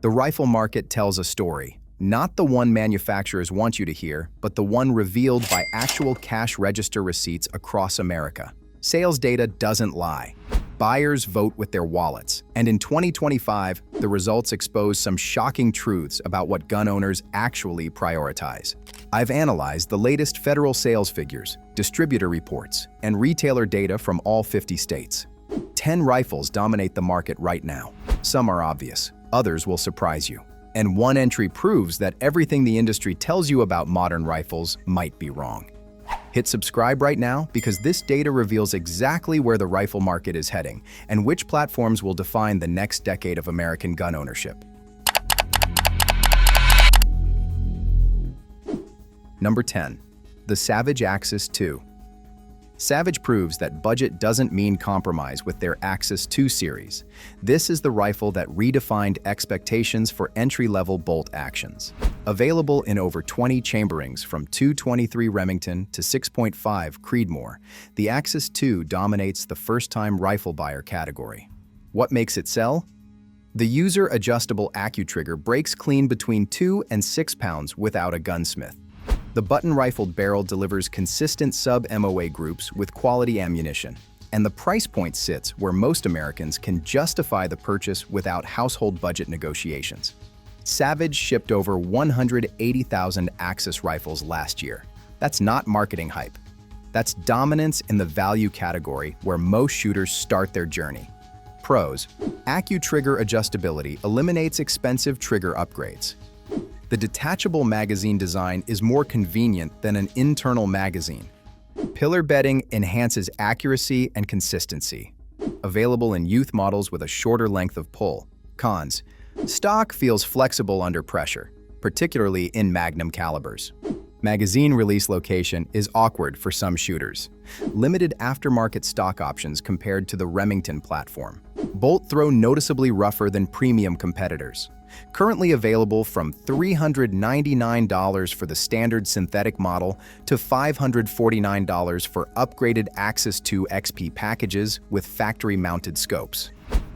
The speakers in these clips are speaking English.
The rifle market tells a story, not the one manufacturers want you to hear, but the one revealed by actual cash register receipts across America. Sales data doesn't lie. Buyers vote with their wallets, and in 2025, the results expose some shocking truths about what gun owners actually prioritize. I've analyzed the latest federal sales figures, distributor reports, and retailer data from all 50 states. 10 rifles dominate the market right now. Some are obvious, others will surprise you. And one entry proves that everything the industry tells you about modern rifles might be wrong. Hit subscribe right now because this data reveals exactly where the rifle market is heading and which platforms will define the next decade of American gun ownership. Number 10. The Savage Axis II. Savage proves that budget doesn't mean compromise with their Axis II series. This is the rifle that redefined expectations for entry-level bolt actions. Available in over 20 chamberings from .223 Remington to 6.5 Creedmoor, the Axis II dominates the first-time rifle buyer category. What makes it sell? The user-adjustable AccuTrigger breaks clean between 2 and 6 pounds without a gunsmith. The button-rifled barrel delivers consistent sub-MOA groups with quality ammunition, and the price point sits where most Americans can justify the purchase without household budget negotiations. Savage shipped over 180,000 Axis rifles last year. That's not marketing hype. That's dominance in the value category where most shooters start their journey. Pros: AccuTrigger adjustability eliminates expensive trigger upgrades. The detachable magazine design is more convenient than an internal magazine. Pillar bedding enhances accuracy and consistency. Available in youth models with a shorter length of pull. Cons: stock feels flexible under pressure, particularly in magnum calibers. Magazine release location is awkward for some shooters. Limited aftermarket stock options compared to the Remington platform. Bolt throw noticeably rougher than premium competitors. Currently available from $399 for the standard synthetic model to $549 for upgraded Axis II XP packages with factory-mounted scopes.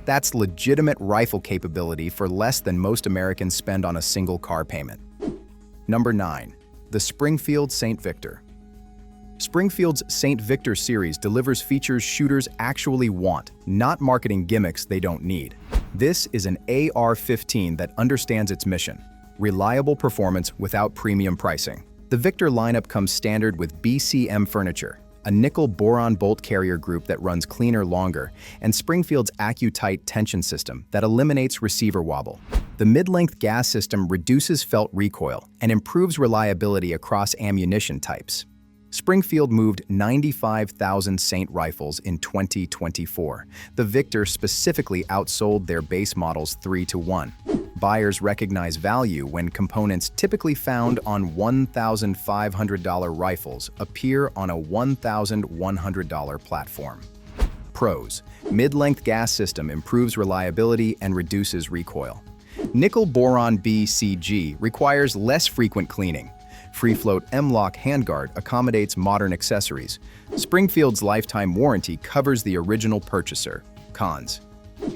That's legitimate rifle capability for less than most Americans spend on a single car payment. Number 9. The Springfield St. Victor. Springfield's St. Victor series delivers features shooters actually want, not marketing gimmicks they don't need. This is an AR-15 that understands its mission: reliable performance without premium pricing. The Victor lineup comes standard with BCM furniture, a nickel-boron bolt carrier group that runs cleaner longer, and Springfield's AccuTight tension system that eliminates receiver wobble. The mid-length gas system reduces felt recoil and improves reliability across ammunition types. Springfield moved 95,000 Saint rifles in 2024. The Victor specifically outsold their base models 3-1. Buyers recognize value when components typically found on $1,500 rifles appear on a $1,100 platform. Pros: mid-length gas system improves reliability and reduces recoil. Nickel-boron BCG requires less frequent cleaning. Free-float M-Lock handguard accommodates modern accessories. Springfield's lifetime warranty covers the original purchaser. Cons: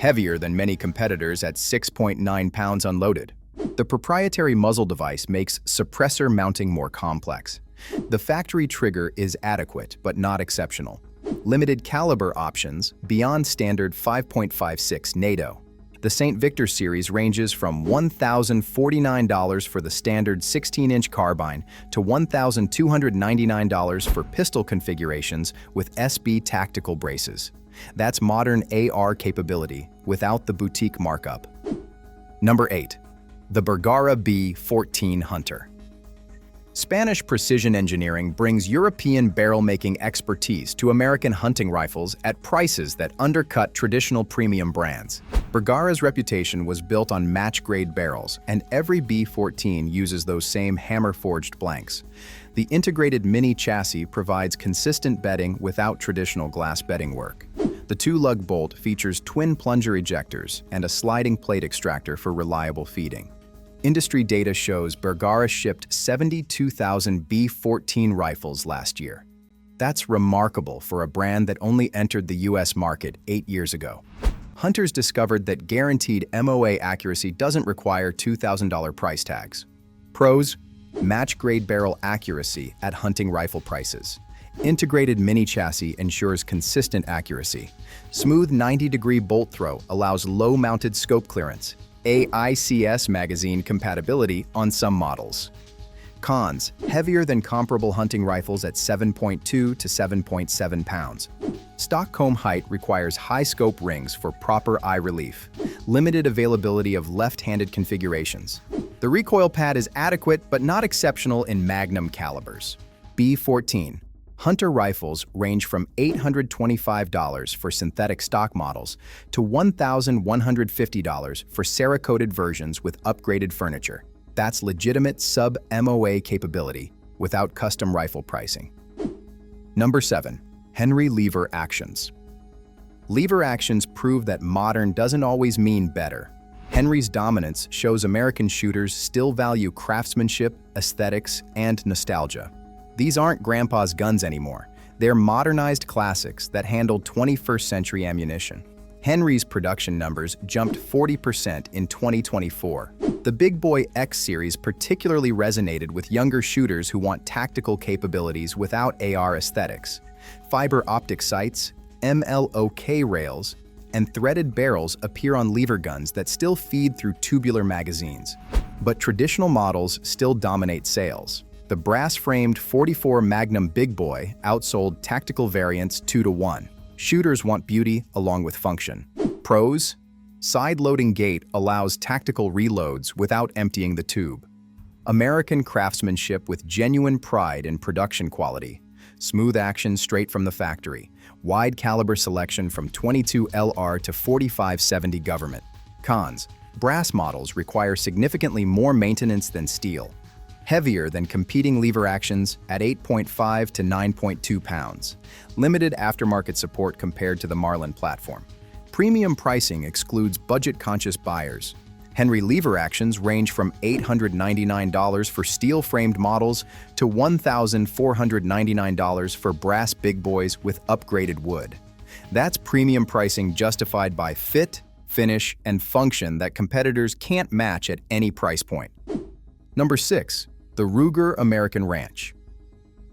heavier than many competitors at 6.9 pounds unloaded. The proprietary muzzle device makes suppressor mounting more complex. The factory trigger is adequate but not exceptional. Limited caliber options beyond standard 5.56 NATO. The St. Victor series ranges from $1,049 for the standard 16-inch carbine to $1,299 for pistol configurations with SB tactical braces. That's modern AR capability without the boutique markup. Number 8. The Bergara B14 Hunter. Spanish precision engineering brings European barrel-making expertise to American hunting rifles at prices that undercut traditional premium brands. Bergara's reputation was built on match-grade barrels, and every B14 uses those same hammer-forged blanks. The integrated mini chassis provides consistent bedding without traditional glass bedding work. The two-lug bolt features twin plunger ejectors and a sliding plate extractor for reliable feeding. Industry data shows Bergara shipped 72,000 B14 rifles last year. That's remarkable for a brand that only entered the US market 8 years ago. hunters discovered that guaranteed MOA accuracy doesn't require $2,000 price tags. Pros: match-grade barrel accuracy at hunting rifle prices. Integrated mini chassis ensures consistent accuracy. Smooth 90-degree bolt throw allows low-mounted scope clearance. AICS magazine compatibility on some models. Cons: heavier than comparable hunting rifles at 7.2 to 7.7 pounds. Stock comb height requires high scope rings for proper eye relief. Limited availability of left-handed configurations. The recoil pad is adequate but not exceptional in Magnum calibers. B14. Hunter rifles range from $825 for synthetic stock models to $1,150 for Cerakoted versions with upgraded furniture. That's legitimate sub-MOA capability without custom rifle pricing. Number 7. Henry lever actions. Lever actions prove that modern doesn't always mean better. Henry's dominance shows American shooters still value craftsmanship, aesthetics, and nostalgia. These aren't grandpa's guns anymore. They're modernized classics that handle 21st century ammunition. Henry's production numbers jumped 40% in 2024. The Big Boy X series particularly resonated with younger shooters who want tactical capabilities without AR aesthetics. Fiber optic sights, MLOK rails, and threaded barrels appear on lever guns that still feed through tubular magazines. But traditional models still dominate sales. The brass-framed 44 Magnum Big Boy outsold tactical variants 2-to-1. Shooters want beauty along with function. Pros: side-loading gate allows tactical reloads without emptying the tube. American craftsmanship with genuine pride in production quality. Smooth action straight from the factory. Wide caliber selection from 22 LR to 45-70 government. Cons: brass models require significantly more maintenance than steel. Heavier than competing lever actions at 8.5 to 9.2 pounds. Limited aftermarket support compared to the Marlin platform. Premium pricing excludes budget-conscious buyers. Henry lever actions range from $899 for steel-framed models to $1,499 for brass big boys with upgraded wood. That's premium pricing justified by fit, finish, and function that competitors can't match at any price point. Number 6. The Ruger American Ranch.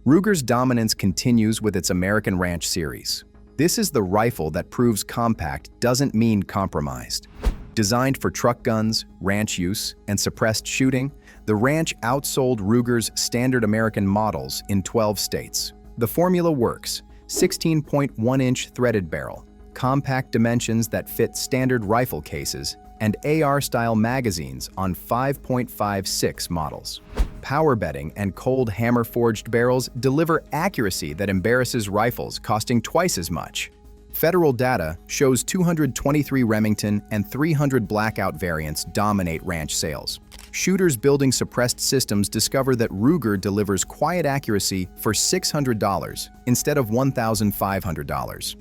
Ruger's dominance continues with its American Ranch series. This is the rifle that proves compact doesn't mean compromised. Designed for truck guns, ranch use, and suppressed shooting, the Ranch outsold Ruger's standard American models in 12 states. The formula works: 16.1-inch threaded barrel, compact dimensions that fit standard rifle cases, and AR-style magazines on 5.56 models. Power bedding and cold hammer-forged barrels deliver accuracy that embarrasses rifles costing twice as much. Federal data shows 223 Remington and 300 Blackout variants dominate Ranch sales. Shooters building suppressed systems discover that Ruger delivers quiet accuracy for $600 instead of $1,500.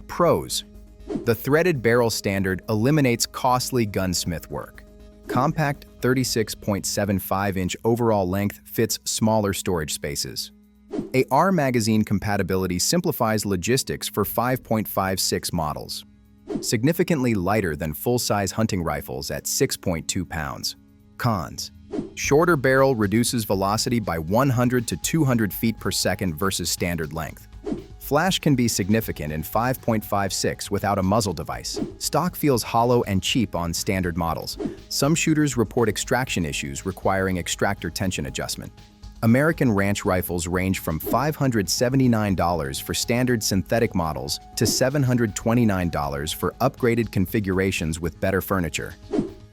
Pros: the threaded barrel standard eliminates costly gunsmith work. Compact 36.75-inch overall length fits smaller storage spaces. AR magazine compatibility simplifies logistics for 5.56 models. Significantly lighter than full-size hunting rifles at 6.2 pounds. Cons: shorter barrel reduces velocity by 100 to 200 feet per second versus standard length. Flash can be significant in 5.56 without a muzzle device. Stock feels hollow and cheap on standard models. Some shooters report extraction issues requiring extractor tension adjustment. American Ranch rifles range from $579 for standard synthetic models to $729 for upgraded configurations with better furniture.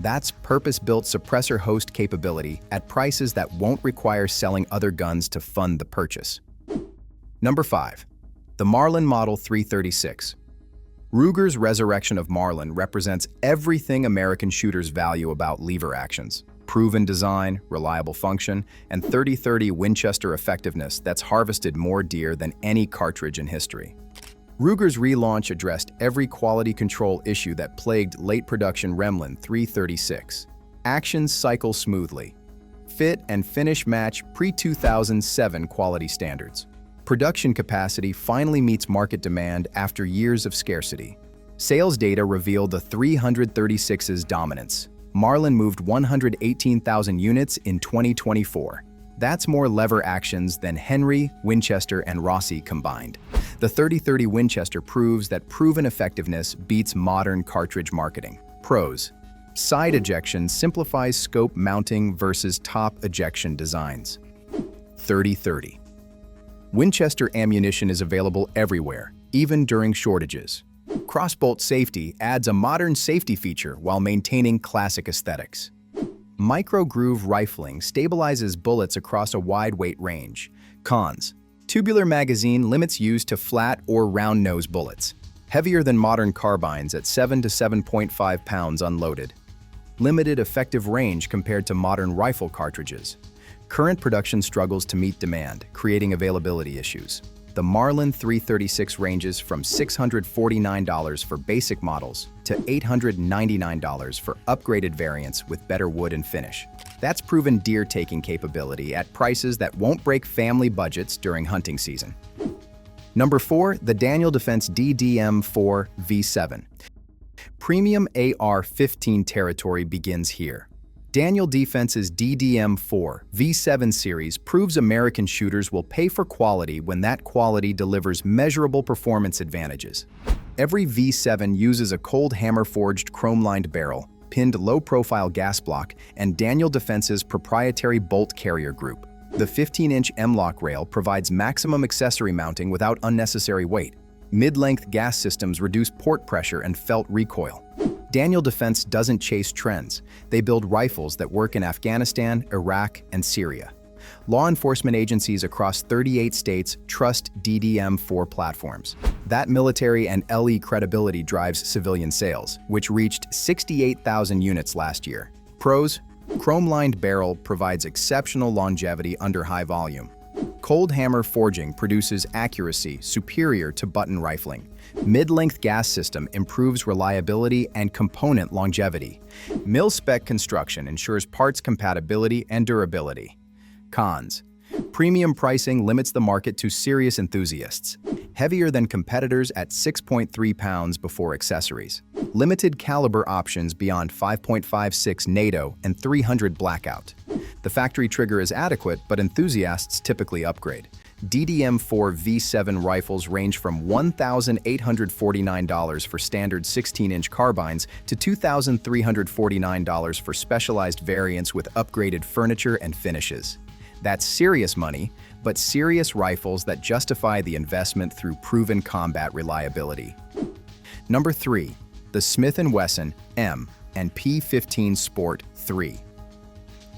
That's purpose-built suppressor host capability at prices that won't require selling other guns to fund the purchase. Number 5. The Marlin Model 336. Ruger's resurrection of Marlin represents everything American shooters value about lever actions: proven design, reliable function, and 30-30 Winchester effectiveness that's harvested more deer than any cartridge in history. Ruger's relaunch addressed every quality control issue that plagued late-production Remlin 336. Actions cycle smoothly. Fit and finish match pre-2007 quality standards. Production capacity finally meets market demand after years of scarcity. Sales data reveal the 336's dominance. Marlin moved 118,000 units in 2024. That's more lever actions than Henry, Winchester, and Rossi combined. The 3030 Winchester proves that proven effectiveness beats modern cartridge marketing. Pros: side ejection simplifies scope mounting versus top ejection designs. 3030. Winchester ammunition is available everywhere, even during shortages. Crossbolt safety adds a modern safety feature while maintaining classic aesthetics. Micro-groove rifling stabilizes bullets across a wide weight range. Cons: tubular magazine limits use to flat or round-nose bullets. Heavier than modern carbines at 7 to 7.5 pounds unloaded. Limited effective range compared to modern rifle cartridges. Current production struggles to meet demand, creating availability issues. The Marlin 336 ranges from $649 for basic models to $899 for upgraded variants with better wood and finish. That's proven deer-taking capability at prices that won't break family budgets during hunting season. Number 4, the Daniel Defense DDM-4 V7. Premium AR-15 territory begins here. Daniel Defense's DDM-4 V7 series proves American shooters will pay for quality when that quality delivers measurable performance advantages. Every V7 uses a cold hammer-forged chrome-lined barrel, pinned low-profile gas block, and Daniel Defense's proprietary bolt carrier group. The 15-inch M-LOK rail provides maximum accessory mounting without unnecessary weight. Mid-length gas systems reduce port pressure and felt recoil. Daniel Defense doesn't chase trends. They build rifles that work in Afghanistan, Iraq, and Syria. Law enforcement agencies across 38 states trust DDM-4 platforms. That military and LE credibility drives civilian sales, which reached 68,000 units last year. Pros: chrome-lined barrel provides exceptional longevity under high volume. Cold hammer forging produces accuracy superior to button rifling. Mid-length gas system improves reliability and component longevity. Mil-spec construction ensures parts compatibility and durability. Cons: premium pricing limits the market to serious enthusiasts. Heavier than competitors at 6.3 pounds before accessories. Limited caliber options beyond 5.56 NATO and 300 blackout. The factory trigger is adequate, but enthusiasts typically upgrade. DDM-4 V7 rifles range from $1,849 for standard 16-inch carbines to $2,349 for specialized variants with upgraded furniture and finishes. That's serious money, but serious rifles that justify the investment through proven combat reliability. Number 3, the Smith & Wesson M and P15 Sport 3.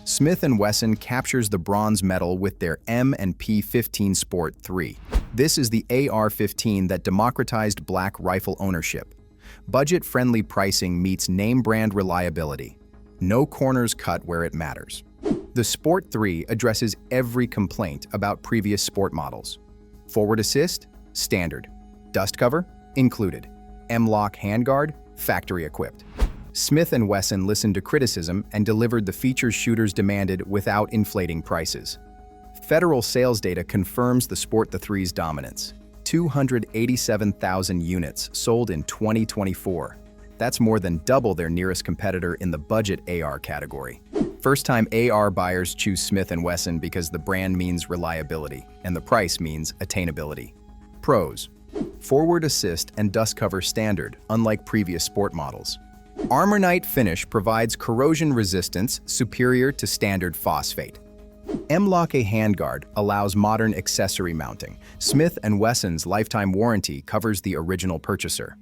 Smith & Wesson captures the bronze medal with their M and P15 Sport 3. This is the AR-15 that democratized black rifle ownership. Budget-friendly pricing meets name-brand reliability. No corners cut where it matters. The Sport 3 addresses every complaint about previous sport models. Forward assist? Standard. Dust cover? Included. M-LOK handguard? Factory equipped. Smith & Wesson listened to criticism and delivered the features shooters demanded without inflating prices. Federal sales data confirms the Sport 3's dominance. 287,000 units sold in 2024. That's more than double their nearest competitor in the budget AR category. First-time AR buyers choose Smith & Wesson because the brand means reliability and the price means attainability. Pros: forward assist and dust cover standard, unlike previous sport models. Armornite finish provides corrosion resistance superior to standard phosphate. M-LOK handguard allows modern accessory mounting. Smith & Wesson's lifetime warranty covers the original purchaser.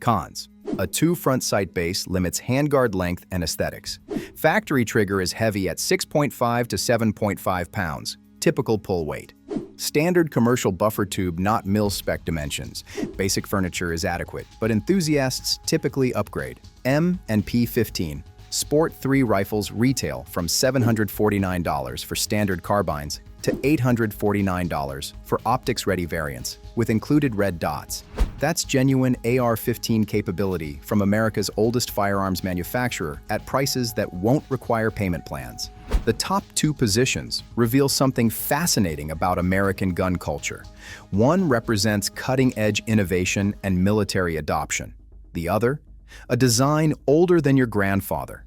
Cons: a 2 front sight base limits handguard length and aesthetics. Factory trigger is heavy at 6.5 to 7.5 pounds, typical pull weight. Standard commercial buffer tube, not mil-spec dimensions. Basic furniture is adequate, but enthusiasts typically upgrade. M and P15 Sport 3 rifles retail from $749 for standard carbines to $849 for optics-ready variants with included red dots. That's genuine AR-15 capability from America's oldest firearms manufacturer at prices that won't require payment plans. The top 2 positions reveal something fascinating about American gun culture. One represents cutting-edge innovation and military adoption. The other? A design older than your grandfather.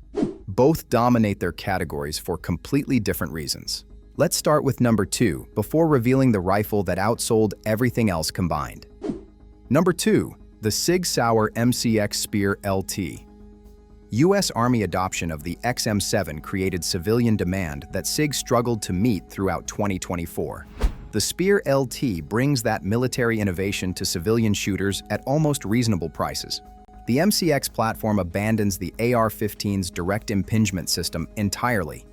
Both dominate their categories for completely different reasons. Let's start with number 2 before revealing the rifle that outsold everything else combined. Number 2, the Sig Sauer MCX Speer LT. U.S. Army adoption of the XM7 created civilian demand that SIG struggled to meet throughout 2024. The Speer LT brings that military innovation to civilian shooters at almost reasonable prices. The MCX platform abandons the AR-15's direct impingement system entirely.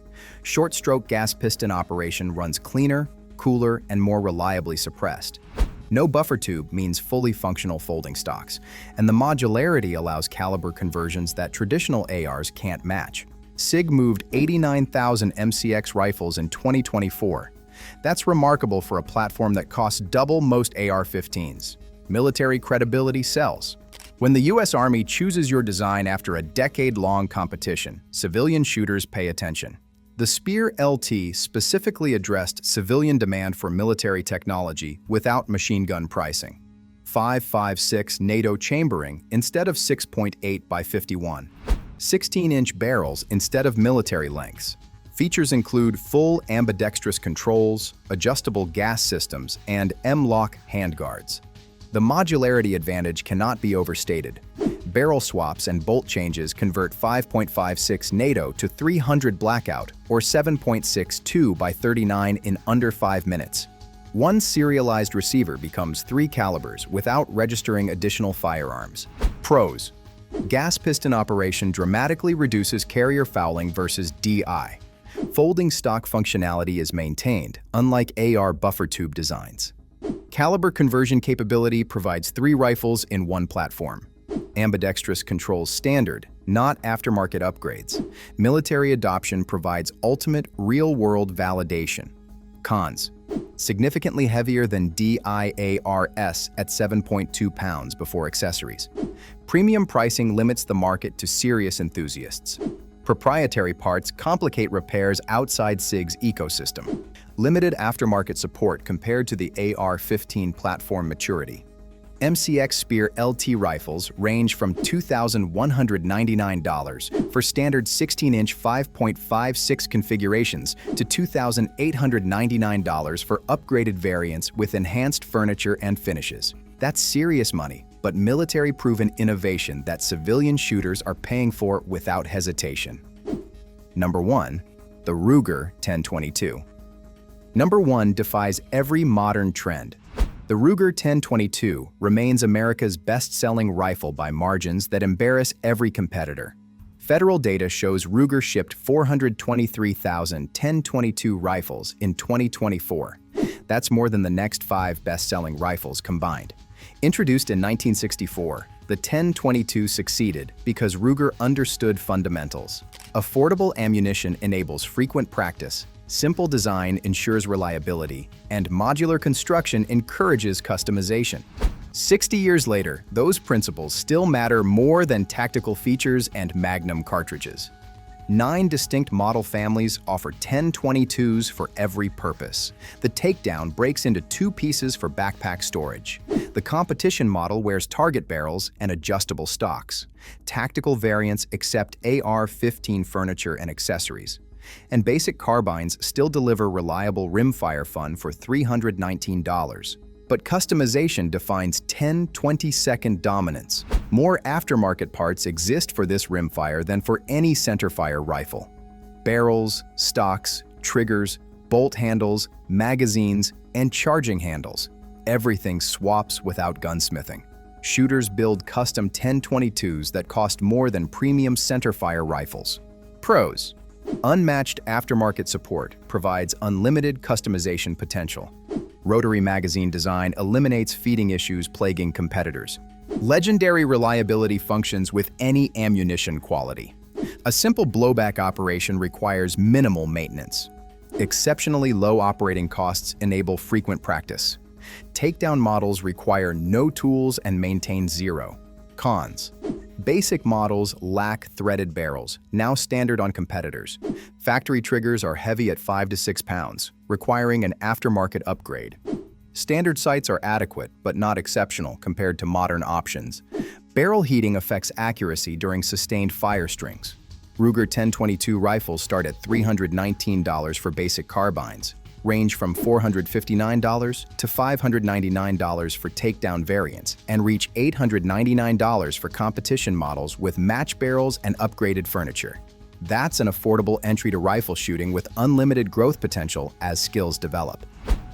Short-stroke gas piston operation runs cleaner, cooler, and more reliably suppressed. No buffer tube means fully functional folding stocks, and the modularity allows caliber conversions that traditional ARs can't match. SIG moved 89,000 MCX rifles in 2024. That's remarkable for a platform that costs double most AR-15s. Military credibility sells. When the U.S. Army chooses your design after a decade-long competition, civilian shooters pay attention. The Speer LT specifically addressed civilian demand for military technology without machine gun pricing. 5.56 NATO chambering instead of 6.8 by 51. 16-inch barrels instead of military lengths. Features include full ambidextrous controls, adjustable gas systems, and M-LOK handguards. The modularity advantage cannot be overstated. Barrel swaps and bolt changes convert 5.56 NATO to 300 blackout or 7.62 by 39 in under 5 minutes. One serialized receiver becomes 3 calibers without registering additional firearms. Pros: gas piston operation dramatically reduces carrier fouling versus DI. Folding stock functionality is maintained, unlike AR buffer tube designs. Caliber conversion capability provides 3 rifles in one platform. Ambidextrous controls standard, not aftermarket upgrades. Military adoption provides ultimate real-world validation. Cons: significantly heavier than DIARS at 7.2 pounds before accessories. Premium pricing limits the market to serious enthusiasts. Proprietary parts complicate repairs outside SIG's ecosystem. Limited aftermarket support compared to the AR-15 platform maturity. MCX Speer LT rifles range from $2,199 for standard 16-inch 5.56 configurations to $2,899 for upgraded variants with enhanced furniture and finishes. That's serious money, but military-proven innovation that civilian shooters are paying for without hesitation. Number 1, the Ruger 1022. Number 1 defies every modern trend. The Ruger 1022 remains America's best-selling rifle by margins that embarrass every competitor. Federal data shows Ruger shipped 423,000 1022 rifles in 2024. That's more than the next 5 best-selling rifles combined. Introduced in 1964, the 1022 succeeded because Ruger understood fundamentals. Affordable ammunition enables frequent practice, simple design ensures reliability, and modular construction encourages customization. 60 years later, those principles still matter more than tactical features and Magnum cartridges. 9 distinct model families offer 1022s for every purpose. The takedown breaks into 2 pieces for backpack storage. The competition model wears target barrels and adjustable stocks. Tactical variants accept AR-15 furniture and accessories. And basic carbines still deliver reliable rimfire fun for $319. But customization defines 10-20-second dominance. More aftermarket parts exist for this rimfire than for any centerfire rifle. Barrels, stocks, triggers, bolt handles, magazines, and charging handles. Everything swaps without gunsmithing. Shooters build custom 1022s that cost more than premium centerfire rifles. Pros: unmatched aftermarket support provides unlimited customization potential. Rotary magazine design eliminates feeding issues plaguing competitors. Legendary reliability functions with any ammunition quality. A simple blowback operation requires minimal maintenance. Exceptionally low operating costs enable frequent practice. Takedown models require no tools and maintain 0. Cons: basic models lack threaded barrels, now standard on competitors. Factory triggers are heavy at 5 to 6 pounds, requiring an aftermarket upgrade. Standard sights are adequate, but not exceptional compared to modern options. Barrel heating affects accuracy during sustained fire strings. Ruger 1022 rifles start at $319 for basic carbines, range from $459 to $599 for takedown variants, and reach $899 for competition models with match barrels and upgraded furniture. That's an affordable entry to rifle shooting with unlimited growth potential as skills develop.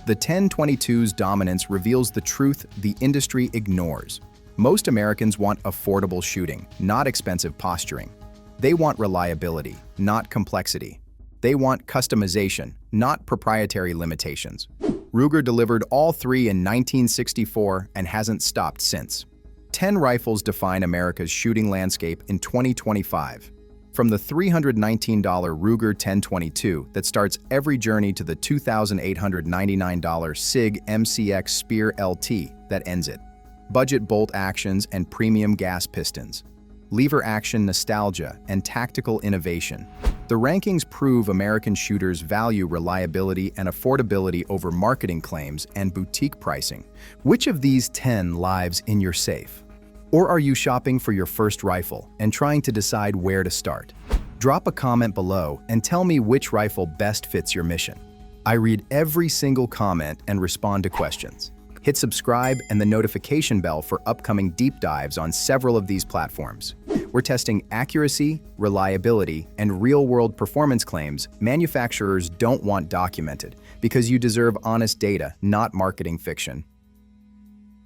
The 1022's dominance reveals the truth the industry ignores. Most Americans want affordable shooting, not expensive posturing. They want reliability, not complexity. They want customization, not proprietary limitations. Ruger delivered all three in 1964 and hasn't stopped since. 10 rifles define America's shooting landscape in 2025. From the $319 Ruger 1022 that starts every journey to the $2,899 SIG MCX Spear LT that ends it. Budget bolt actions and premium gas pistons. Lever action nostalgia and tactical innovation. The rankings prove American shooters value reliability and affordability over marketing claims and boutique pricing. Which of these 10 lives in your safe? Or are you shopping for your first rifle and trying to decide where to start? Drop a comment below and tell me which rifle best fits your mission. I read every single comment and respond to questions. Hit subscribe and the notification bell for upcoming deep dives on several of these platforms. We're testing accuracy, reliability, and real-world performance claims manufacturers don't want documented because you deserve honest data, not marketing fiction.